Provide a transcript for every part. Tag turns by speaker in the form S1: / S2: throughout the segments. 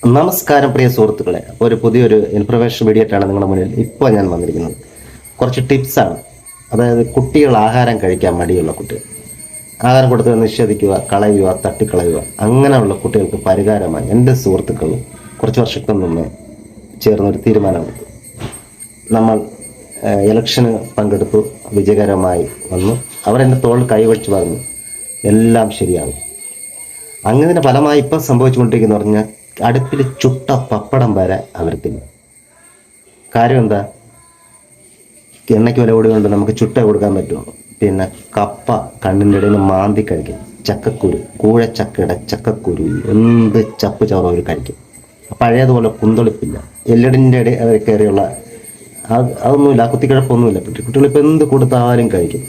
S1: നമസ്കാരം പ്രിയ സുഹൃത്തുക്കളെ. അപ്പോൾ ഒരു പുതിയൊരു ഇൻഫർമേഷൻ വീഡിയോ ആയിട്ടാണ് നിങ്ങളുടെ മുന്നിൽ ഇപ്പോൾ ഞാൻ വന്നിരിക്കുന്നത്. കുറച്ച് ടിപ്സാണ്. അതായത് കുട്ടികൾ ആഹാരം കഴിക്കാൻ മടിയുള്ള കുട്ടികൾ, ആഹാരം കൊടുത്ത് നിഷേധിക്കുക, കളയുക, തട്ടിക്കളയുക, അങ്ങനെയുള്ള കുട്ടികൾക്ക് പരിഹാരമായി എൻ്റെ സുഹൃത്തുക്കൾ കുറച്ച് വർഷത്തിൽ നിന്ന് ചേർന്നൊരു തീരുമാനമെടുത്തു. നമ്മൾ ഇലക്ഷന് പങ്കെടുത്തു, വിജയകരമായി വന്നു. അവരെൻ്റെ തോളിൽ കൈവച്ച് പറഞ്ഞു എല്ലാം ശരിയാകും. അങ്ങനെ ഫലമായി ഇപ്പം സംഭവിച്ചുകൊണ്ടിരിക്കുന്ന പറഞ്ഞാൽ അടുപ്പിൽ ചുട്ട പപ്പടം വരെ അവർ തിന്നും. കാര്യം എന്താ? എണ്ണയ്ക്ക് വില കൂടിയുണ്ട്, നമുക്ക് ചുട്ട കൊടുക്കാൻ പറ്റുമോ? പിന്നെ കപ്പ കണ്ണിൻ്റെ ഇടയിൽ നിന്ന് മാന്തി കഴിക്കും. ചക്കക്കുരു, കൂഴച്ചക്കയുടെ ചക്കക്കുരു, എന്ത് ചപ്പ് ചവറും അവർ കഴിക്കും. പഴയതുപോലെ കുന്തൊളിപ്പില്ല, എല്ലടിൻ്റെ ഇടയിൽ കയറിയുള്ള അതൊന്നുമില്ല, കുത്തിക്കിഴപ്പൊന്നുമില്ല. കുട്ടികളിപ്പോൾ എന്ത് കൊടുത്താലും കഴിക്കും.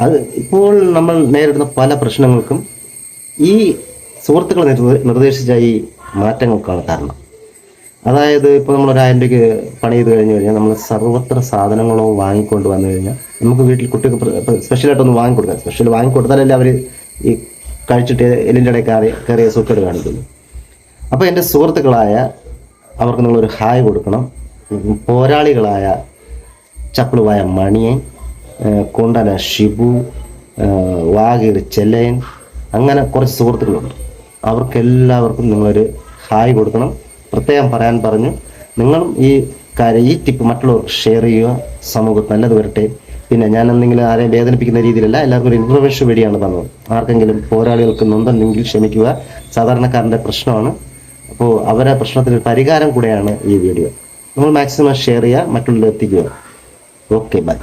S1: അത് ഇപ്പോൾ നമ്മൾ നേരിടുന്ന പല പ്രശ്നങ്ങൾക്കും ഈ സുഹൃത്തുക്കൾ നിർദ്ദേശിച്ച ഈ മാറ്റങ്ങൾക്കാണ് കാരണം. അതായത് ഇപ്പോൾ നമ്മൾ 1000 രൂപയ്ക്ക് പണി ചെയ്ത് കഴിഞ്ഞ് കഴിഞ്ഞാൽ നമ്മൾ സർവ്വത്ര സാധനങ്ങളോ വാങ്ങിക്കൊണ്ട് വന്നു കഴിഞ്ഞാൽ നമുക്ക് വീട്ടിൽ കുട്ടികൾക്ക് സ്പെഷ്യലായിട്ടൊന്ന് വാങ്ങിക്കൊടുക്കാം. സ്പെഷ്യൽ വാങ്ങിക്കൊടുത്താലല്ലേ അവർ ഈ കഴിച്ചിട്ട് എല്ലിൻ്റെ ഇടയിൽ കയറിയ സൂക്കേട് കാണിക്കുന്നു. അപ്പോൾ എൻ്റെ സുഹൃത്തുക്കളായ അവർക്ക് നിങ്ങളൊരു ഹായ് കൊടുക്കണം. പോരാളികളായ ചപ്പിളുവായ മണിയൻ, കൊണ്ടന ഷിബു, വാഗീർ ചെല്ലയൻ, അങ്ങനെ കുറച്ച് സുഹൃത്തുക്കളുണ്ട്. അവർക്കെല്ലാവർക്കും നിങ്ങളൊരു ഹായ് കൊടുക്കണം. പ്രത്യേകം പറയാൻ പറഞ്ഞു. നിങ്ങളും ഈ ടിപ്പ് മറ്റുള്ളവർക്ക് ഷെയർ ചെയ്യുക. സമൂഹത്ത് നല്ലത് വരട്ടെ. പിന്നെ ഞാൻ എന്തെങ്കിലും ആരെയും വേദനിപ്പിക്കുന്ന രീതിയിലല്ല, എല്ലാവർക്കും ഒരു ഇൻഫർമേഷൻ വേണ്ടിയാണ് തന്നത്. ആർക്കെങ്കിലും പോരാളികൾക്ക് നൊന്നുണ്ടെങ്കിൽ ക്ഷമിക്കുക. സാധാരണക്കാരൻ്റെ പ്രശ്നമാണ്. അപ്പോൾ അവരെ പ്രശ്നത്തിന് പരിഹാരം കൂടെയാണ് ഈ വീഡിയോ. നിങ്ങൾ മാക്സിമം ഷെയർ ചെയ്യുക, മറ്റുള്ളവർ എത്തിക്കുക. Okay, by.